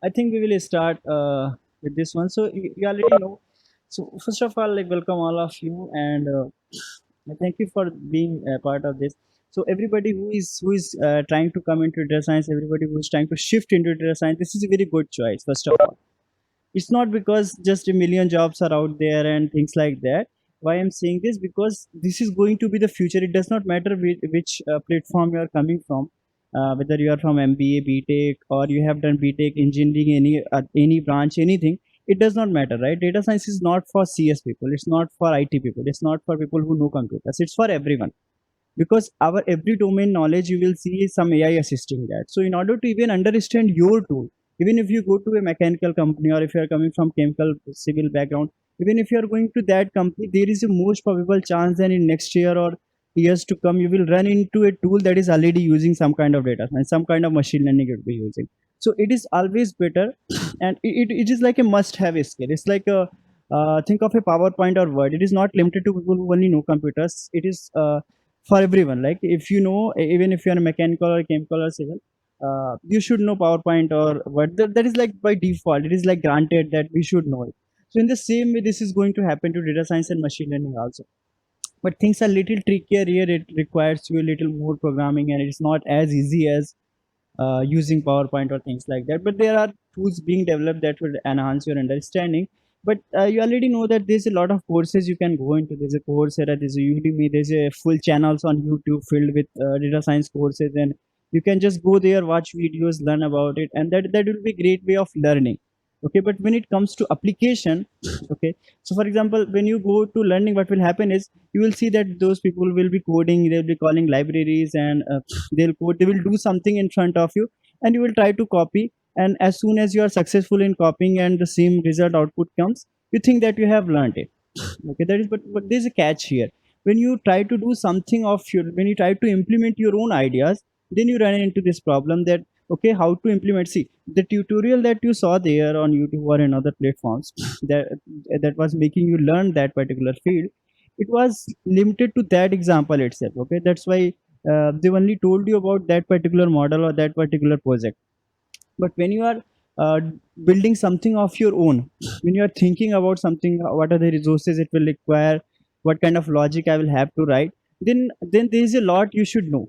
I think we will start with this one. So you already know. So first of all, like welcome all of you, and thank you for being a part of this. So everybody who is trying to come into data science, everybody who is trying to shift into data science, this is a very good choice. First of all, it's not because just a million jobs are out there and things like that. Why I'm saying this, because this is going to be the future. It does not matter which platform you are coming from, whether you are from MBA, BTech, or you have done BTech, engineering, any branch, anything. It does not matter, right? Data science is not for CS people. It's not for IT people. It's not for people who know computers. It's for everyone, because our every domain knowledge you will see some AI assisting that. So in order to even understand your tool, even if you go to a mechanical company, or if you are coming from chemical civil background, even if you are going to that company, there is a most probable chance that in next year or years to come you will run into a tool that is already using some kind of data and some kind of machine learning you will be using. So it is always better, and it is like a must have skill. It's like a think of a PowerPoint or Word. It is not limited to people who only know computers. It is for everyone. Like if you know, even if you're a mechanical or chemical or civil, you should know PowerPoint or what. That is like by default. It is like granted that we should know it. So in the same way, this is going to happen to data science and machine learning also. But things are little trickier here. It requires you a little more programming, and it's not as easy as using PowerPoint or things like that. But there are tools being developed that will enhance your understanding. But you already know that there's a lot of courses you can go into. There's a Coursera, there's a Udemy, there's a full channels on YouTube filled with data science courses, and you can just go there, watch videos, learn about it, and that will be a great way of learning. Okay, but when it comes to application, okay, so for example, when you go to learning, what will happen is you will see that those people will be coding, they'll be calling libraries, and they'll code, they will do something in front of you, and you will try to copy. And as soon as you are successful in copying and the same result output comes, you think that you have learned it. Okay, that is, but there's a catch here. When you try to do something of your, when you try to implement your own ideas, then you run into this problem that, okay, how to implement. See, the tutorial that you saw there on YouTube or in other platforms that was making you learn that particular field, it was limited to that example itself. Okay, that's why they only told you about that particular model or that particular project. But when you are uh, building something of your own, when you are thinking about something, what are the resources it will require, what kind of logic I will have to write, then there is a lot you should know.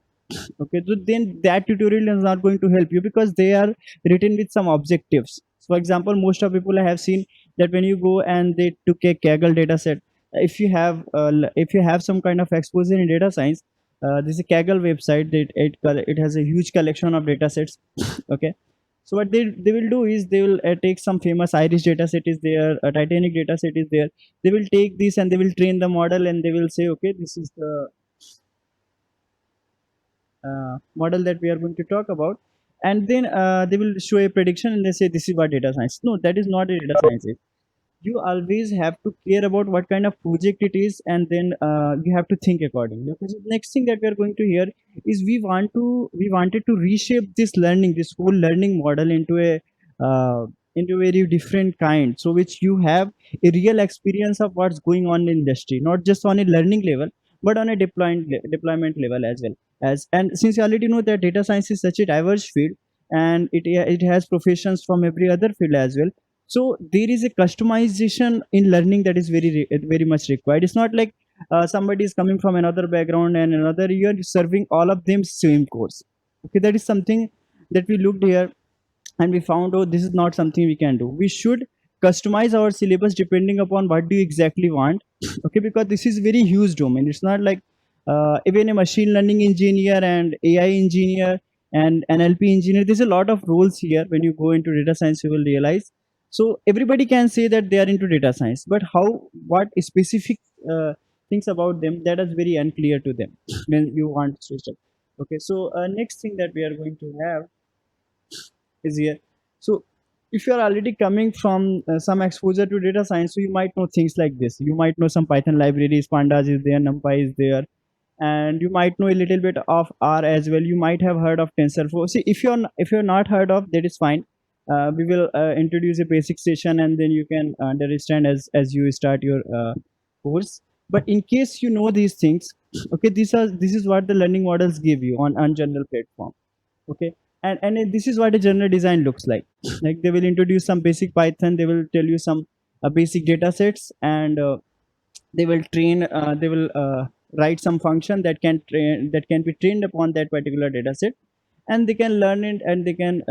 Okay, so then that tutorial is not going to help you, because they are written with some objectives. So for example, most of people I have seen that when you go and they took a Kaggle data set, if you have some kind of exposure in data science, this is a Kaggle website that it has a huge collection of data sets. Okay, so what they will do is they will take some famous Irish data set is there, a Titanic data set is there. They will take this and they will train the model, and they will say, okay, this is the model that we are going to talk about. And then they will show a prediction and they say this is what data science. No, that is not a data science is. You always have to care about what kind of project it is, and then you have to think accordingly. Okay, so the next thing that we are going to hear is we wanted to reshape this learning, this whole learning model into a very different kind, so which you have a real experience of what's going on in the industry, not just on a learning level, but on a deployment level as well. As and since you already know that data science is such a diverse field, and it has professions from every other field as well. So there is a customization in learning that is very much required. It's not like somebody is coming from another background and another, you're serving all of them same course. Okay, that is something that we looked here, and we found, oh, this is not something we can do. We should customize our syllabus depending upon what do you exactly want. Okay, because this is very huge domain. It's not like even a machine learning engineer and AI engineer and NLP engineer, there's a lot of roles here. When you go into data science, you will realize. So everybody can say that they are into data science, but how, what specific things about them, that is very unclear to them when you want to switch up. Okay, so next thing that we are going to have is here. So if you are already coming from some exposure to data science, so you might know things like this. You might know some Python libraries, Pandas is there, NumPy is there, and you might know a little bit of R as well. You might have heard of TensorFlow. See, if you're not heard of, that is fine. We will introduce a basic session, and then you can understand as you start your course. But in case you know these things, okay, this is what the learning models give you on general platform. Okay, And this is what a general design looks like. Like they will introduce some basic Python, they will tell you some basic data sets, and they will train they will write some function that can be trained upon that particular data set, and they can learn it, and they can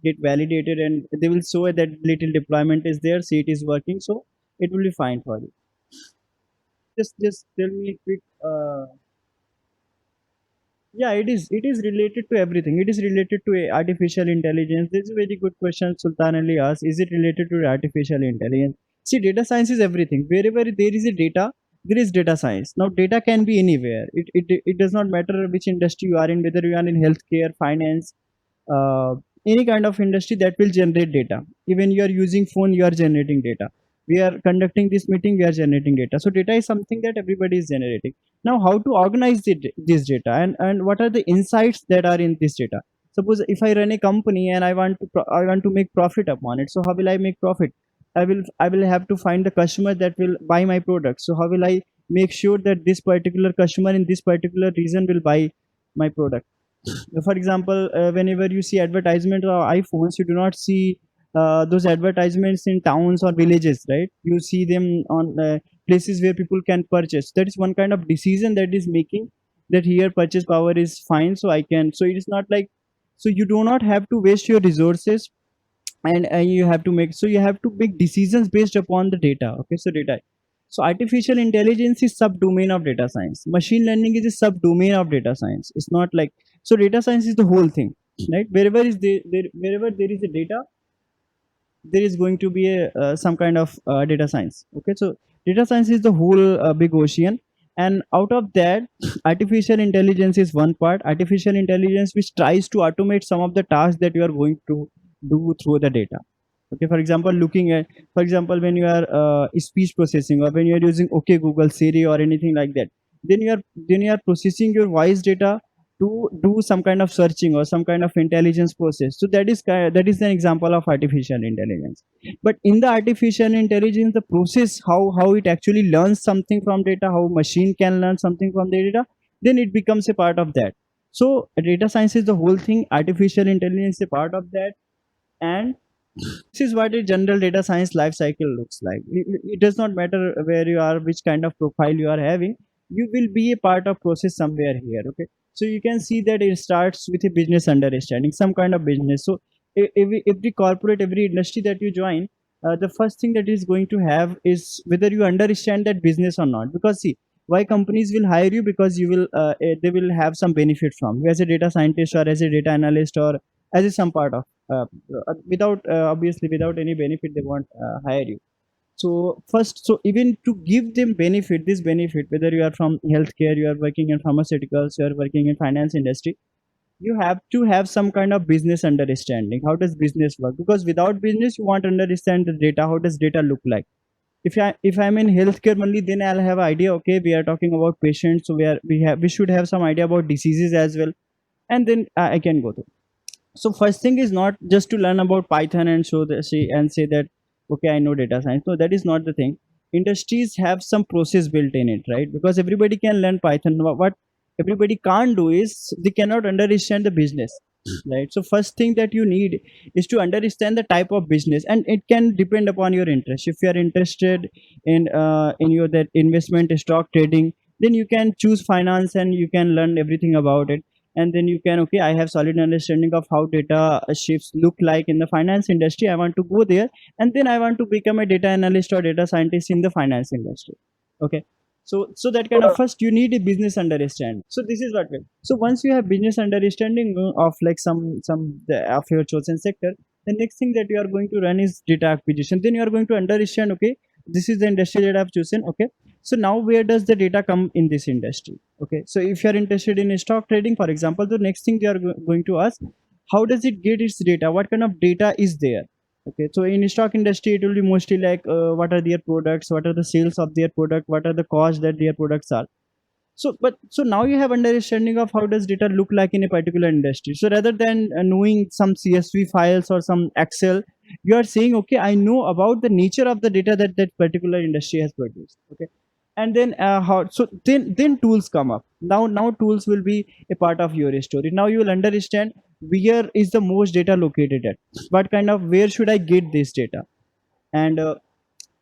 get validated, and they will show that little deployment is there, see it is working, so it will be fine for you. Just tell me a quick yeah, it is related to everything. It is related to artificial intelligence. This is a very good question Sultan Ali asked. Is it related to artificial intelligence? See, data science is everything. Wherever there is a data, there is data science. Now, data can be anywhere. It does not matter which industry you are in, whether you are in healthcare, finance, uh, any kind of industry that will generate data. Even you are using phone, you are generating data. We are conducting this meeting, we are generating data. So data is something that everybody is generating. Now, how to organize this data, and what are the insights that are in this data? Suppose if I run a company and I want to make profit upon it. So how will I make profit? I will have to find the customer that will buy my product. So how will I make sure that this particular customer in this particular region will buy my product? For example, whenever you see advertisement of iPhones, you do not see those advertisements in towns or villages, right? You see them on places where people can purchase. That is one kind of decision that is making that here purchase power is fine, so I can. So it is not like, so you do not have to waste your resources, and you have to make, so you have to make decisions based upon the data. Okay, so data. So artificial intelligence is subdomain of data science. Machine learning is a subdomain of data science. It's not like, so data science is the whole thing, right? Wherever there is a data, there is going to be a some kind of data science. Okay, so data science is the whole big ocean, and out of that, artificial intelligence is one part. Artificial intelligence which tries to automate some of the tasks that you are going to do through the data. Okay, for example, looking at, for example, when you are speech processing, or when you are using okay Google, Siri, or anything like that, then you are processing your voice data to do some kind of searching or some kind of intelligence process. So that is an example of artificial intelligence. But in the artificial intelligence, the process, how it actually learns something from data, how machine can learn something from the data, then it becomes a part of that. So data science is the whole thing, artificial intelligence is a part of that. And this is what a general data science life cycle looks like. It does not matter where you are, which kind of profile you are having, you will be a part of process somewhere here. Okay, so you can see that it starts with a business understanding, some kind of business. So every corporate, every industry that you join, the first thing that is going to have is whether you understand that business or not. Because see, why companies will hire you? Because you will they will have some benefit from you as a data scientist, or as a data analyst, or as a some part of without obviously without any benefit they won't hire you. So first, so even to give them benefit, this benefit, whether you are from healthcare, you are working in pharmaceuticals, you are working in finance industry, you have to have some kind of business understanding. How does business work? Because without business, you want to understand the data. How does data look like? If I'm in healthcare only, then I'll have idea. Okay, we are talking about patients, so we should have some idea about diseases as well, and then I can go to. So first thing is not just to learn about Python and show the see and say that okay, I know data science. No, that is not the thing. Industries have some process built in it, right? Because everybody can learn Python. What everybody can't do is they cannot understand the business, right? So first thing that you need is to understand the type of business, and it can depend upon your interest. If you are interested in your that investment stock trading, then you can choose finance and you can learn everything about it. And then you can, okay, I have solid understanding of how data shifts look like in the finance industry, I want to go there, and then I want to become a data analyst or data scientist in the finance industry. Okay, so that kind of, first you need a business understanding. So this is what will, so once you have business understanding of like of your chosen sector, the next thing that you are going to run is data acquisition. Then you are going to understand, okay, this is the industry that I've chosen. Okay, so now where does the data come in this industry? Okay, so if you are interested in stock trading, for example, the next thing they are going to ask, how does it get its data? What kind of data is there? Okay, so in stock industry, it will be mostly like what are their products, what are the sales of their product, what are the costs that their products are. So but so now you have understanding of how does data look like in a particular industry. So rather than knowing some CSV files or some Excel, you are saying, okay, I know about the nature of the data that that particular industry has produced. Okay, and then how, so then tools come up. Now tools will be a part of your story. Now you will understand where is the most data located at, what kind of, where should I get this data. And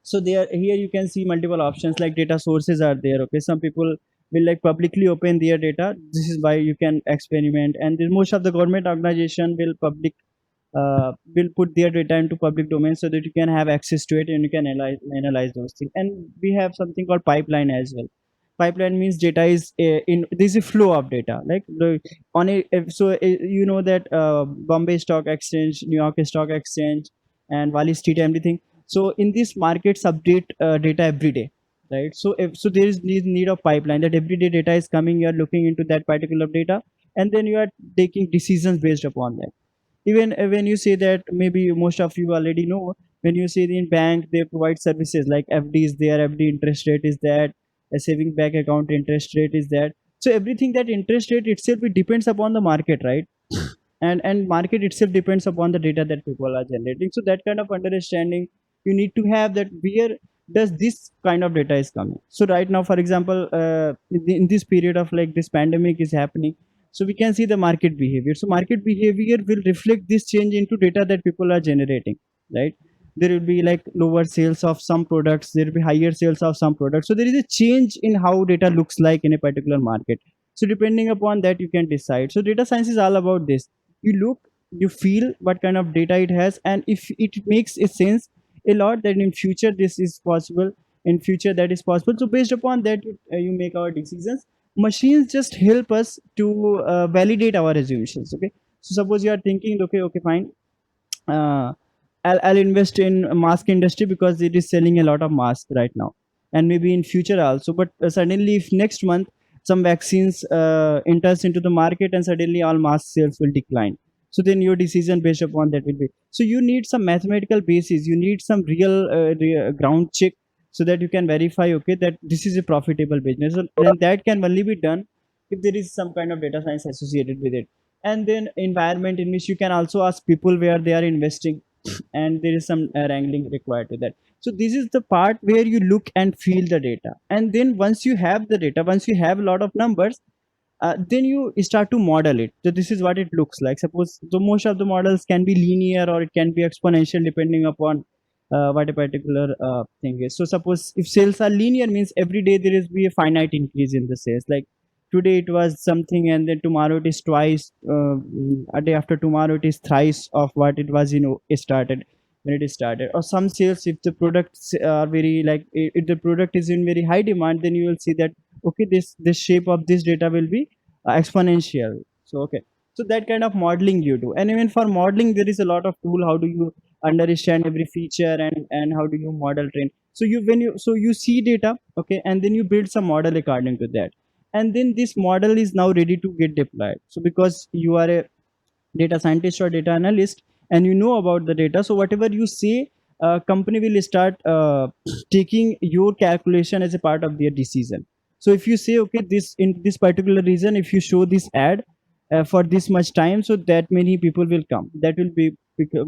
so there, here you can see multiple options, like data sources are there. Okay, some people will like publicly open their data, this is why you can experiment. And then most of the government organization will put their data into public domain so that you can have access to it and you can analyze those things. And we have something called pipeline as well. Pipeline means data is in this is a flow of data, like on a you know that Bombay Stock Exchange, New York Stock Exchange, and Wall Street, everything. So in these markets update data every day, right? So so there is need of pipeline, that every day data is coming, you are looking into that particular data, and then you are taking decisions based upon that. Even when you say that, maybe most of you already know, when you say in bank they provide services like FD is there, FD interest rate is that, a saving bank account interest rate is that. So everything, that interest rate itself, it depends upon the market, right? And market itself depends upon the data that people are generating. So that kind of understanding you need to have, that where does this kind of data is coming. So right now, for example, in this period of like this pandemic is happening, so we can see the market behavior. So market behavior will reflect this change into data that people are generating, right? There will be like lower sales of some products, there will be higher sales of some products, so there is a change in how data looks like in a particular market. So depending upon that you can decide. So data science is all about this. You look, you feel what kind of data it has, and if it makes a sense a lot, then in future this is possible, in future that is possible. So based upon that you make our decisions. Machines just help us to validate our assumptions. Okay, so suppose you are thinking, okay, okay, fine, uh, I'll invest in mask industry because it is selling a lot of mask right now, and maybe in future also. But suddenly, if next month some vaccines enters into the market, and suddenly all mask sales will decline, so then your decision based upon that will be. So you need some mathematical basis. You need some real ground check, so that you can verify, okay, that this is a profitable business, and that can only be done if there is some kind of data science associated with it. And then environment, in which you can also ask people where they are investing, and there is some wrangling required to that. So this is the part where you look and feel the data, and then once you have the data, once you have a lot of numbers, then you start to model it. So this is what it looks like. Suppose the most of the models can be linear or it can be exponential depending upon what a particular thing is. So suppose if sales are linear, means every day there is be a finite increase in the sales. Like today it was something, and then tomorrow it is twice. A day after tomorrow it is thrice of what it was. It started when it is started. Or some sales, if the products are very like, if the product is in very high demand, then you will see that, okay, this shape of this data will be exponential. So okay, so that kind of modeling you do. And even for modeling there is a lot of tool. How do you understand every feature, and how do you model train. So you see data, okay, and then you build some model according to that, and then this model is now ready to get deployed. So because you are a data scientist or data analyst, and you know about the data, so whatever you say, company will start taking your calculation as a part of their decision. So if you say, okay, this in this particular region, if you show this ad for this much time, so that many people will come, that will be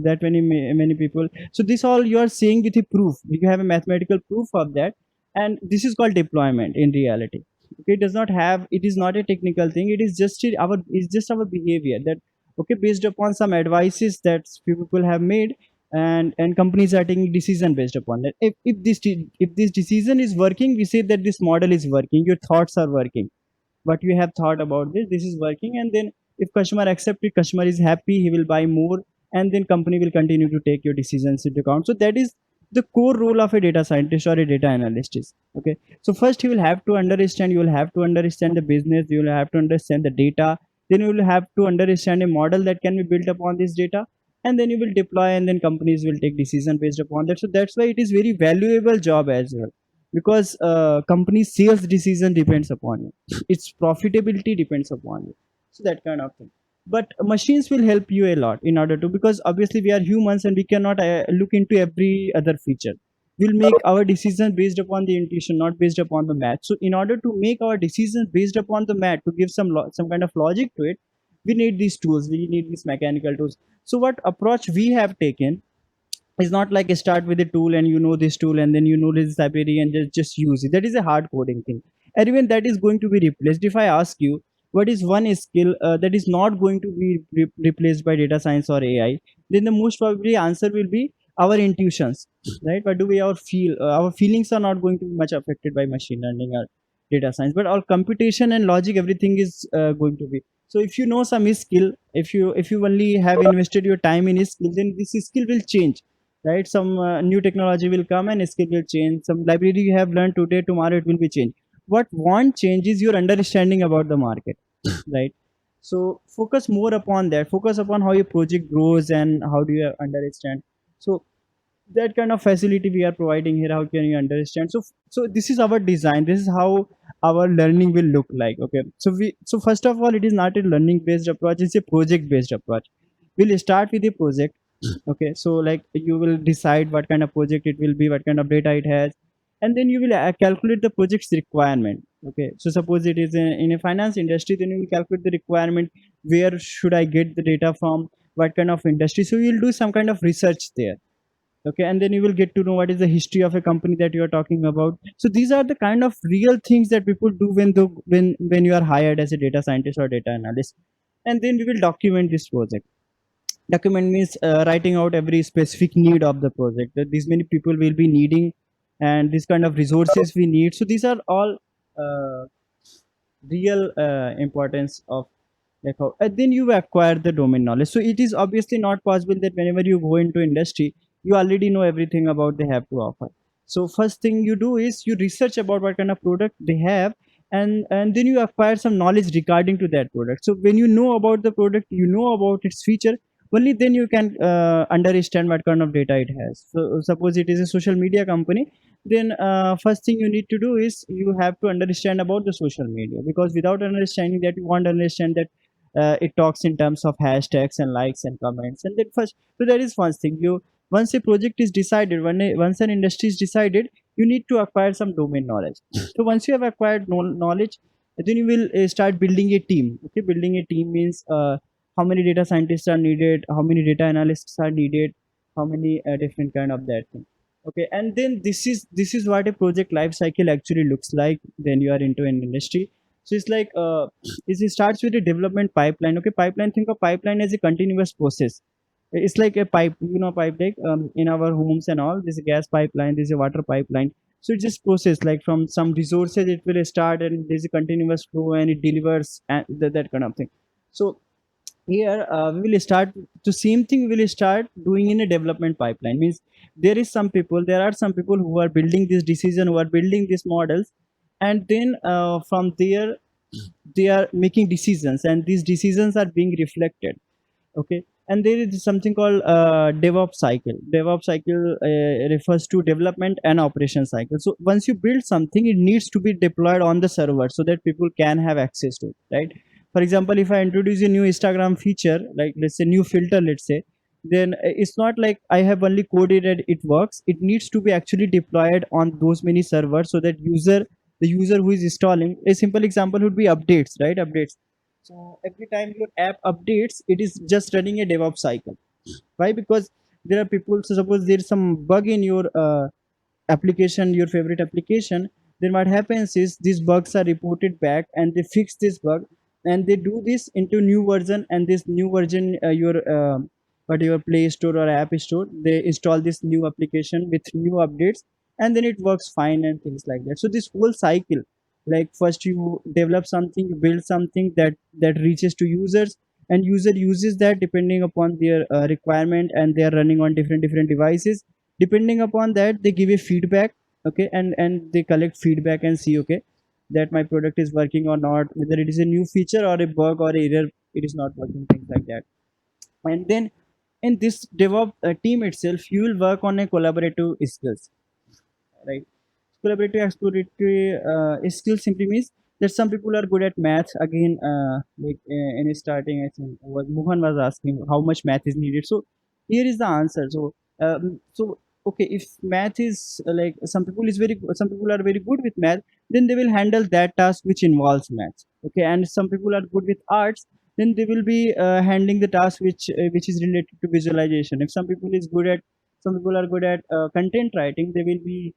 that many people. So this all you are saying with a proof, you have a mathematical proof of that. And this is called deployment in reality. Okay, it does not have, it is not a technical thing, it is just our, it's just our behavior, that okay, based upon some advices that few people have made, and companies are taking decision based upon that. If this decision is working, we say that this model is working, your thoughts are working, what you have thought about this is working. And then if customer accept it, customer is happy, he will buy more, and then company will continue to take your decisions into account. So that is the core role of a data scientist or a data analyst is. Okay, so first you will have to understand, you will have to understand the business, you will have to understand the data, then you will have to understand a model that can be built upon this data, and then you will deploy, and then companies will take decision based upon that. So that's why it is very valuable job as well, because company sales decision depends upon you, its profitability depends upon you. So that kind of thing. But machines will help you a lot in order to, because obviously we are humans and we cannot look into every other feature. We'll make our decision based upon the intuition, not based upon the math. So in order to make our decisions based upon the math, to give some kind of logic to it, we need these tools, we need these mechanical tools. So what approach we have taken is not like a start with a tool, and you know this tool, and then you know this library, and just use it. That is a hard coding thing, and even that is going to be replaced. If I ask you, what is one skill that is not going to be replaced by data science or AI, then the most probably answer will be our intuitions, right? What do we our feel? Our feelings are not going to be much affected by machine learning or data science, but all computation and logic, everything is going to be. So if you know some skill, if you only have invested your time in a skill, then this skill will change, right? Some new technology will come and skill will change. Some library you have learned today, tomorrow it will be changed. What won't change is your understanding about the market, right? So focus more upon that, focus upon how your project grows and how do you understand. So that kind of facility we are providing here, how can you understand? So this is our design, this is how our learning will look like. Okay, so first of all, it is not a learning based approach, it's a project based approach. We'll start with a project. Okay, so like you will decide what kind of project it will be, what kind of data it has, and then you will calculate the project's requirement. Okay, so suppose it is in a finance industry, then you will calculate the requirement, where should I get the data from, what kind of industry. So you will do some kind of research there. Okay, and then you will get to know what is the history of a company that you are talking about. So these are the kind of real things that people do when you are hired as a data scientist or data analyst. And then we will document this project. Document means writing out every specific need of the project, that these many people will be needing and this kind of resources we need. So these are all uh, real importance of like how, and then you acquire the domain knowledge. So it is obviously not possible that whenever you go into industry, you already know everything about they have to offer. So first thing you do is you research about what kind of product they have, and then you acquire some knowledge regarding to that product. So when you know about the product, you know about its feature, only then you can understand what kind of data it has. So suppose it is a social media company, then first thing you need to do is you have to understand about the social media, because without understanding that, you won't understand that it talks in terms of hashtags and likes and comments. And then first, so that is first thing. You, once a project is decided, once an industry is decided, you need to acquire some domain knowledge. So once you have acquired knowledge, then you will start building a team. Okay, building a team means how many data scientists are needed, how many data analysts are needed, how many different kind of that thing. Okay, and then this is what a project life cycle actually looks like when you are into an industry. So it's like it starts with a development pipeline. Okay, pipeline, think of pipeline as a continuous process. It's like a pipe, pipe, like in our homes and all, there's a gas pipeline, there's a water pipeline. So it's just process, like from some resources it will start and there's a continuous flow and it delivers and that kind of thing. So here we will start the same thing we will start doing in a development pipeline. Means there are some people who are building this decision, who are building these models, and then from there they are making decisions, and these decisions are being reflected. Okay, and there is something called DevOps cycle. DevOps cycle refers to development and operation cycle. So once you build something, it needs to be deployed on the server so that people can have access to it, right? For example, if I introduce a new Instagram feature, like let's say new filter, let's say, then it's not like I have only coded and it works. It needs to be actually deployed on those many servers so that the user who is installing, a simple example would be updates, right? Updates. So every time your app updates, it is just running a DevOps cycle. Why? Because there are people. So suppose there's some bug in your application, your favorite application, then what happens is these bugs are reported back, and they fix this bug, and they do this into new version, and this new version, your Play Store or App Store, they install this new application with new updates, and then it works fine and things like that. So this whole cycle, like first you develop something, you build something that reaches to users, and user uses that depending upon their requirement, and they are running on different devices. Depending upon that, they give a feedback. Okay, and they collect feedback and see, okay, that my product is working or not, whether it is a new feature or a bug or error, it is not working, things like that. And then in this DevOps team itself, you will work on a collaborative skills, right? Collaborative exploratory skill simply means that some people are good at math. Again, in starting, I think was Mohan was asking how much math is needed. So here is the answer. So okay, if math is like some people are very good with math, then they will handle that task which involves math. Okay, and some people are good with arts, then they will be handling the task which is related to visualization. If some people are good at content writing, they will be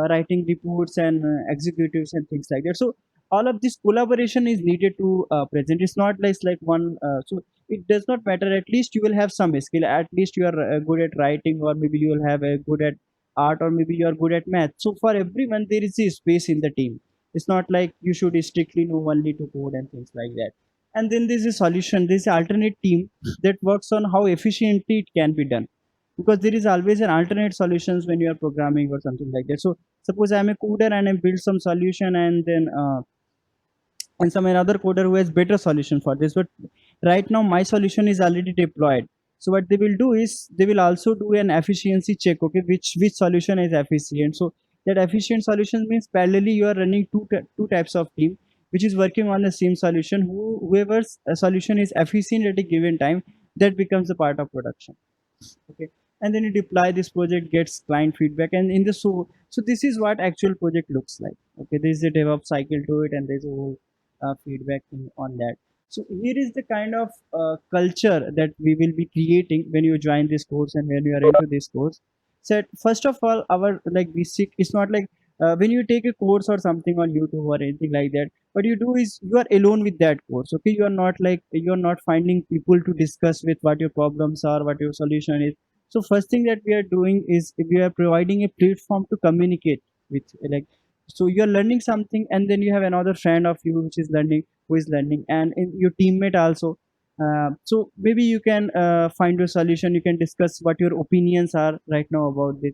writing reports and executives and things like that. So all of this collaboration is needed to present. It's not like one so it does not matter. At least you will have some skill, at least you are good at writing, or maybe you will have a good at art, or maybe you are good at math. So for everyone there is a space in the team. It's not like you should strictly know only to code and things like that. And then there's a solution, there's an alternate team that works on how efficiently it can be done, because there is always an alternate solutions when you are programming or something like that. So suppose I'm a coder and I build some solution, and then and some another coder who has better solution for this, but right now my solution is already deployed. So what they will do is they will also do an efficiency check, okay, which solution is efficient. So that efficient solution means parallelly you are running two types of team which is working on the same solution. Whoever's solution is efficient at a given time, that becomes a part of production. Okay, and then you deploy this project, gets client feedback, and in the so this is what actual project looks like. Okay, there is a DevOps cycle to it, and there's a whole feedback on that. So here is the kind of culture that we will be creating when you join this course and when you are into this course. So first of all, our like basic, it's not like when you take a course or something on YouTube or anything like that, what you do is you are alone with that course. Okay, you are not like, you are not finding people to discuss with what your problems are, what your solution is. So first thing that we are doing is we are providing a platform to communicate with, like, so you are learning something, and then you have another friend of you which is learning, who is learning, and your teammate also. So maybe you can find your solution, you can discuss what your opinions are right now about this.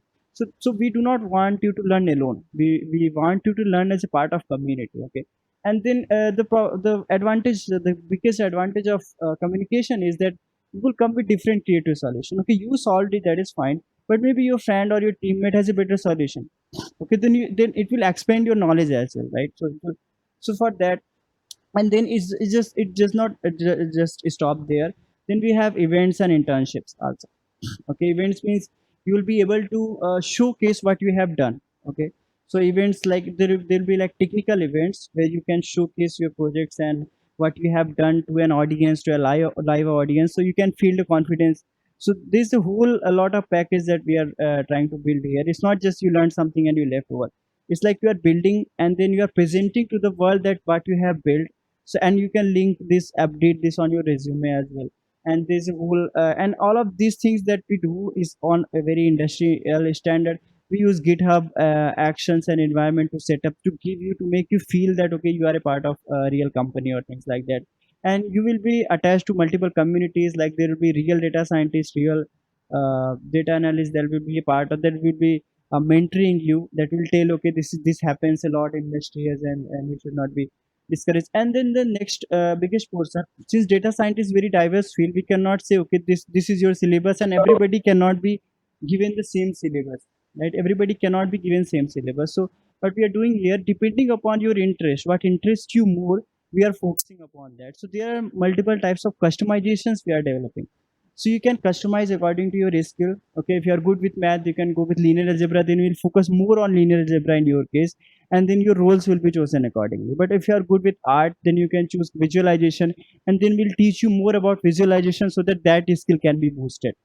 So we do not want you to learn alone, we want you to learn as a part of community. Okay, and then the advantage, the biggest advantage of communication is that you will come with different creative solution. Okay, you solved it, that is fine, but maybe your friend or your teammate has a better solution. Okay, then it will expand your knowledge as well, right? So for that, and then it's just, it does not just stop there. Then we have events and internships also. Okay, events means you will be able to showcase what you have done. Okay, so events like there'll be like technical events where you can showcase your projects and what you have done to an audience, to a live audience, so you can feel the confidence. So there's a whole a lot of package that we are trying to build here. It's not just you learn something and you left over. It's like you are building and then you are presenting to the world that what you have built. So and you can link this, update this on your resume as well. And there's a whole and all of these things that we do is on a very industrial standard. We use GitHub actions and environment to set up, to give you, to make you feel that okay, you are a part of a real company or things like that. And you will be attached to multiple communities, like there will be real data scientists, real data analysts that will be a part of, that will be mentoring you, that will tell okay, this happens a lot in industries, and you should not be discouraged. And then the next biggest portion, since data science is very diverse field, we cannot say okay, this is your syllabus, and everybody cannot be given the same syllabus, right? Everybody cannot be given same syllabus. So what we are doing here, depending upon your interest, what interests you more, we are focusing upon that. So there are multiple types of customizations we are developing. So you can customize according to your skill. Okay, if you are good with math, you can go with linear algebra, then we'll focus more on linear algebra in your case, and then your roles will be chosen accordingly. But if you are good with art, then you can choose visualization, and then we'll teach you more about visualization so that that skill can be boosted.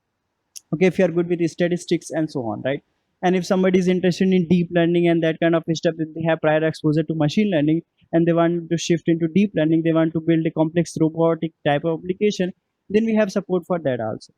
Okay, if you are good with statistics and so on, right? And if somebody is interested in deep learning and that kind of stuff, if they have prior exposure to machine learning and they want to shift into deep learning, they want to build a complex robotic type of application, then we have support for that also.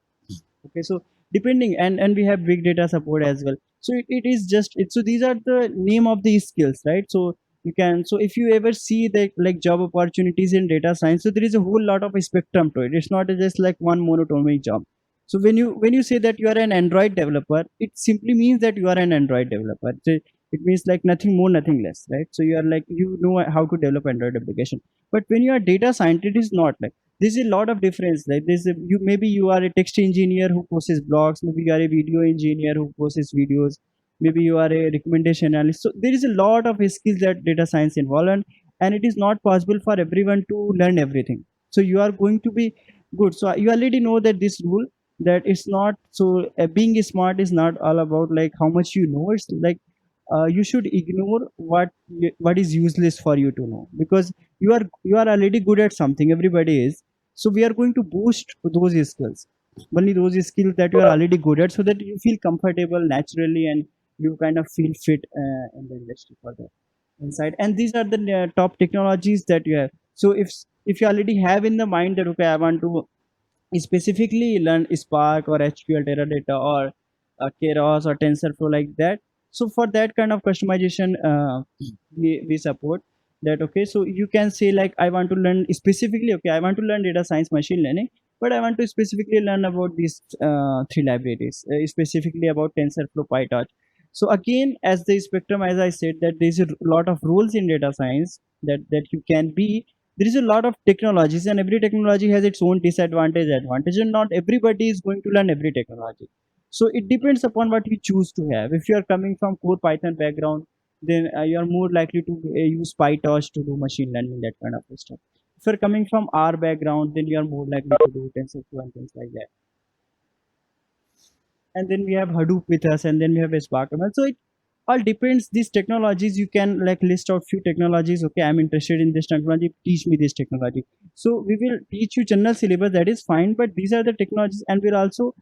Okay, so depending, and we have big data support as well. So it is just it, so these are the name of these skills, right? So you can, so if you ever see the like job opportunities in data science, so there is a whole lot of a spectrum to it. It's not just like one monotonic job. So when you say that you are an Android developer, it simply means that you are an Android developer. So it means like nothing more, nothing less, right? So you are like, you know how to develop Android application. But when you are data scientist, it is not like, there's a lot of difference. Like there's a, you, maybe you are a text engineer who posts blogs, maybe you are a video engineer who posts videos, maybe you are a recommendation analyst. So there is a lot of skills that data science involved, and it is not possible for everyone to learn everything. So you are going to be good. So you already know that this rule, that it's not so being smart is not all about like how much you know. It's like you should ignore what is useless for you to know, because you are already good at something, everybody is. So we are going to boost those skills, only those skills that you are already good at, so that you feel comfortable naturally and you kind of feel fit in the industry for that. inside, and these are the top technologies that you have. So if you already have in the mind that okay, I want to specifically learn Spark or HQL Teradata or Keras or TensorFlow like that. So for that kind of customization, we support that. Okay, so you can say like I want to learn specifically. Okay, I want to learn data science, machine learning, but I want to specifically learn about these three libraries, specifically about TensorFlow, PyTorch. So again, as the spectrum, as I said, that there's a lot of rules in data science that you can be. There is a lot of technologies, and every technology has its own disadvantage, advantage, and not everybody is going to learn every technology. So it depends upon what you choose to have. If you are coming from core Python background, then you are more likely to use PyTorch to do machine learning, that kind of stuff. If you're coming from R background, then you are more likely to do TensorFlow and things like that. And then we have Hadoop with us, and then we have Spark. So it all depends. These technologies you can like list out few technologies. Okay, I'm interested in this technology. Teach me this technology. So we will teach you general syllabus. That is fine, but these are the technologies, and we'll also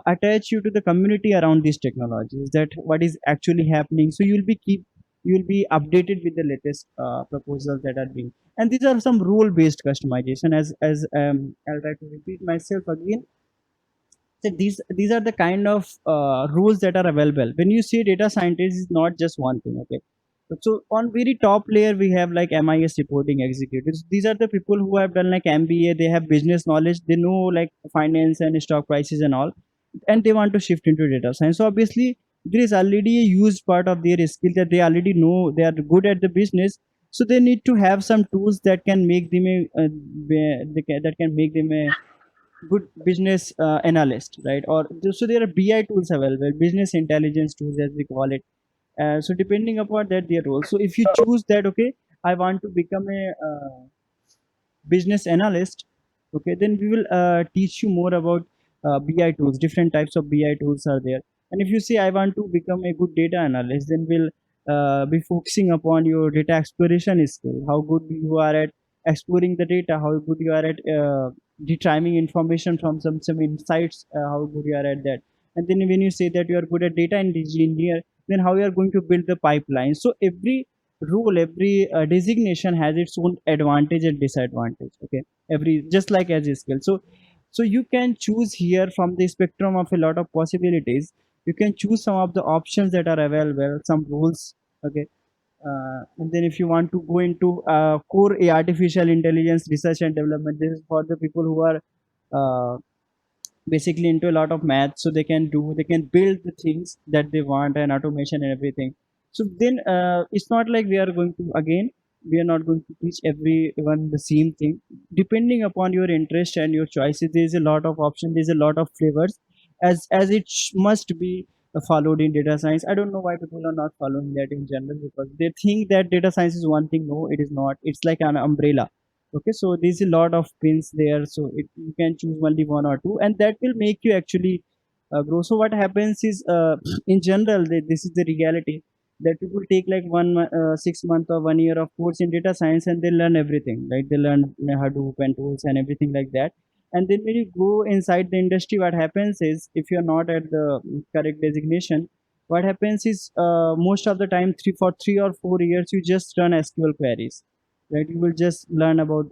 attach you to the community around these technologies. That what is actually happening. So you'll be updated with the latest proposals that are being. And these are some rule based customization. As I'll try to repeat myself again, so these are the kind of rules that are available when you see data scientist is not just one thing. Okay, so on very top layer we have like MIS reporting executives. These are the people who have done like MBA, they have business knowledge, they know like finance and stock prices and all, and they want to shift into data science. So obviously there is already a huge part of their skill that they already know, they are good at the business. So they need to have some tools that can make them that can make them a good business analyst, right? Or so there are BI tools available, business intelligence tools as we call it. So depending upon that their role. So if you choose that, okay, I want to become a business analyst, okay, then we will teach you more about BI tools. Different types of BI tools are there. And if you say I want to become a good data analyst, then we'll be focusing upon your data exploration skill, how good you are at exploring the data, how good you are at retrieving information from some insights, how good you are at that. And then when you say that you are good at data engineer, then how you are going to build the pipeline. So every role, every designation has its own advantage and disadvantage. Okay, every just like as a skill. So you can choose here from the spectrum of a lot of possibilities. You can choose some of the options that are available, some rules. Okay, and then if you want to go into core artificial intelligence research and development, this is for the people who are uh, basically into a lot of math, so they can build the things that they want and automation and everything. So then it's not like we are going to again, we are not going to teach everyone the same thing. Depending upon your interest and your choices, there is a lot of options, there's a lot of flavors, as it must be followed in data science. I don't know why people are not following that in general, because they think that data science is one thing. No, it is not. It's like an umbrella. Okay, so there's a lot of pins there, so you can choose only one or two, and that will make you actually grow. So what happens is in general, this is the reality, that people take like 6 month or 1 year of course in data science, and they learn everything, right? They learn Hadoop and tools and everything like that. And then when you go inside the industry, what happens is if you're not at the correct designation, what happens is most of the time, 3 or 4 years you just run SQL queries, right? You will just learn about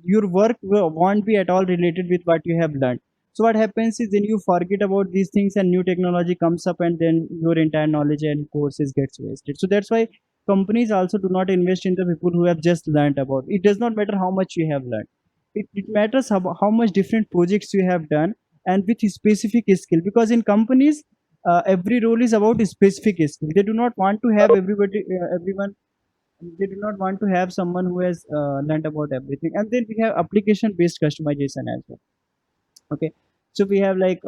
your work won't be at all related with what you have learned. So what happens is then you forget about these things, and new technology comes up, and then your entire knowledge and courses gets wasted. So that's why companies also do not invest in the people who have just learned about. It does not matter how much you have learned. It matters how much different projects you have done, and with specific skill, because in companies every role is about a specific skill. They do not want to have everyone. They do not want to have someone who has learned about everything. And then we have application based customization as well. Okay, so we have like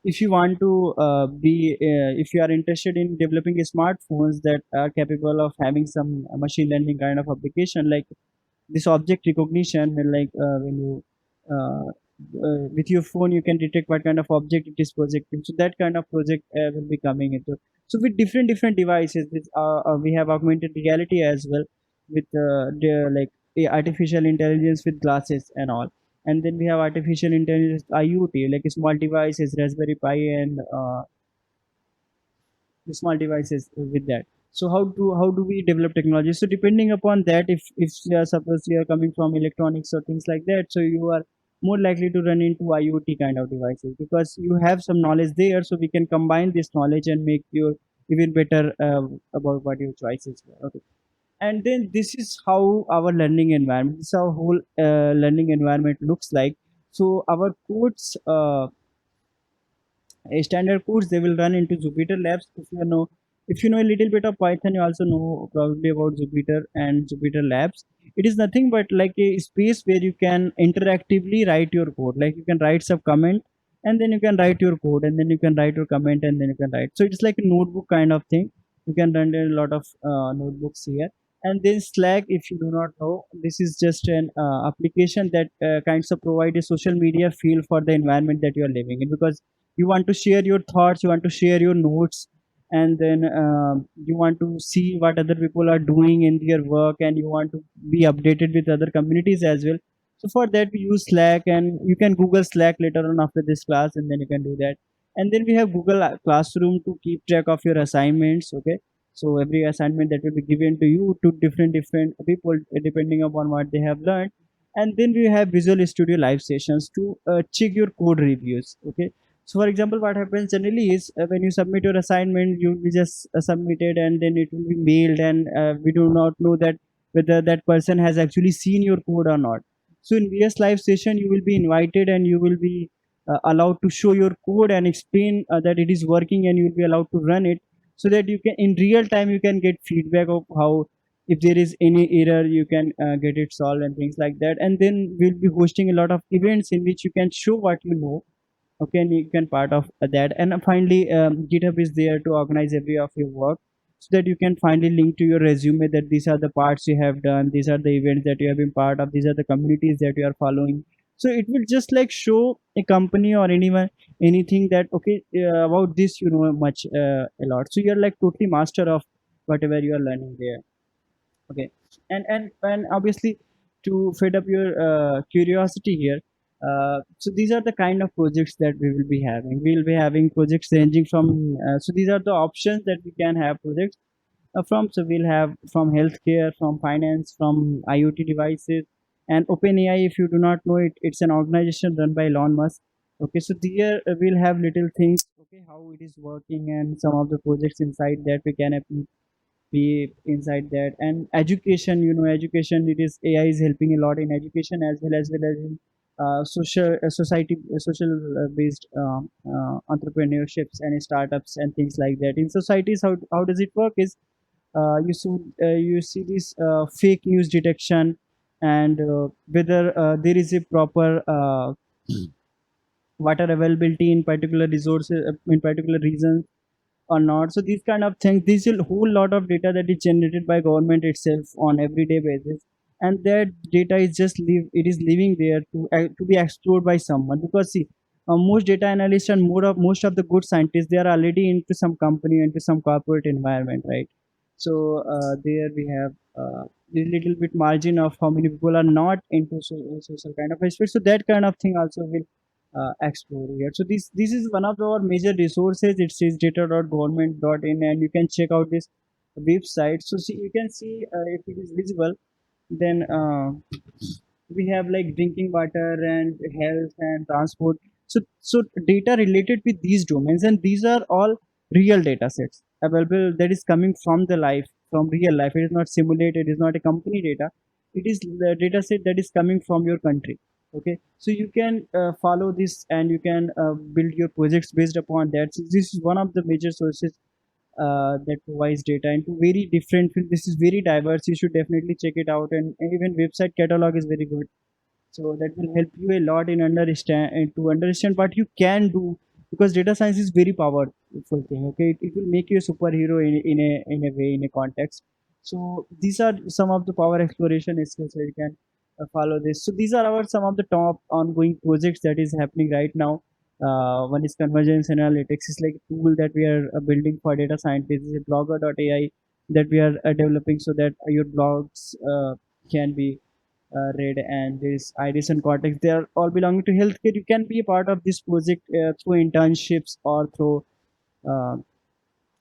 if you want to be if you are interested in developing smartphones that are capable of having some machine learning kind of application, like this object recognition, like when you with your phone you can detect what kind of object it is projecting. So that kind of project will be coming into. So with different devices, we have augmented reality as well, with like artificial intelligence with glasses and all. And then we have artificial intelligence IoT, like small devices, Raspberry Pi, and small devices with that. So how do we develop technology? So depending upon that, if you are, suppose you are coming from electronics or things like that, so you are more likely to run into IoT kind of devices, because you have some knowledge there, so we can combine this knowledge and make you even better about what your choices were. Okay. And then this is how our learning environment, this is how whole learning environment looks like. So our codes, standard codes, they will run into Jupyter Labs. If you know a little bit of Python, you also know probably about Jupyter and Jupyter Labs. It is nothing but like a space where you can interactively write your code. Like you can write some comment, and then you can write your code, and then you can write your comment, and then you can write. So it's like a notebook kind of thing. You can run a lot of notebooks here. And then Slack, if you do not know, this is just an application that kinds of provide a social media feel for the environment that you are living in, because you want to share your thoughts, you want to share your notes, and then you want to see what other people are doing in their work, and you want to be updated with other communities as well. So for that we use Slack, and you can Google Slack later on after this class, and then you can do that. And then we have Google Classroom to keep track of your assignments. Okay. So every assignment that will be given to you to different people, depending upon what they have learned. And then we have Visual Studio live sessions to check your code reviews. Okay. So, for example, what happens generally is when you submit your assignment, you will just submit it, and then it will be mailed, and we do not know that whether that person has actually seen your code or not. So, in VS Live session, you will be invited, and you will be allowed to show your code and explain that it is working, and you will be allowed to run it, so that you can, in real time, you can get feedback of how, if there is any error, you can get it solved and things like that. And then we'll be hosting a lot of events in which you can show what you know. Okay, and you can part of that. And finally, GitHub is there to organize every of your work, so that you can finally link to your resume that these are the parts you have done, these are the events that you have been part of, these are the communities that you are following. So it will just like show a company or anyone anything that, okay, about this you know much, a lot, so you're like totally master of whatever you are learning there. Okay. And obviously, to feed up your curiosity here, so these are the kind of projects that we will be having. We'll be having projects ranging from, so these are the options that we can have projects from. So we'll have from healthcare, from finance, from IoT devices, and OpenAI, if you do not know it, it's an organization run by Elon Musk. Okay, so there we'll have little things, okay, how it is working, and some of the projects inside that we can be inside that. And education, education, it is AI is helping a lot in education, as well as in social society social based entrepreneurships and startups and things like that. In societies, how does it work is, you see this fake news detection, and whether there is a proper water availability in particular resources, in particular regions or not. So these kind of things, this is a whole lot of data that is generated by government itself on everyday basis, and that data is just live it is living there to be explored by someone. Because see, most data analysts and most of the good scientists, they are already into some company, into some corporate environment, right? So there we have a little bit margin of how many people are not into social kind of aspect. So that kind of thing also will explore here. So this is one of our major resources. It says data.government.in, and you can check out this website. So see, you can see if it is visible, then we have like drinking water and health and transport. So data related with these domains, and these are all real data sets available, that is coming from the life, from real life. It is not simulated, it is not a company data, it is the data set that is coming from your country. Okay, so you can follow this, and you can build your projects based upon that. So this is one of the major sources that provides data into very different fields. This is very diverse, you should definitely check it out. And even website catalog is very good, so that will help you a lot in understand what you can do, because data science is very powerful thing. Okay, it will make you a superhero in a way, in a context. So these are some of the power exploration skills that you can follow this. So these are our some of the top ongoing projects that is happening right now. One is convergence analytics, is like a tool that we are building for data scientists. Is a blogger.ai that we are developing, so that your blogs can be read. And this iris and cortex, they are all belonging to healthcare. You can be a part of this project through internships or through uh,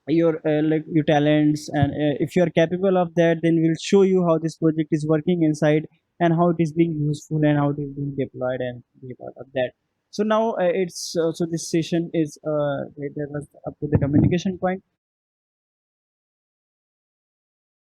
your like your talents, and if you are capable of that, then we'll show you how this project is working inside, and how it is being useful, and how it is being deployed, and be a part of that. So now it's so this session is that was up to the communication point.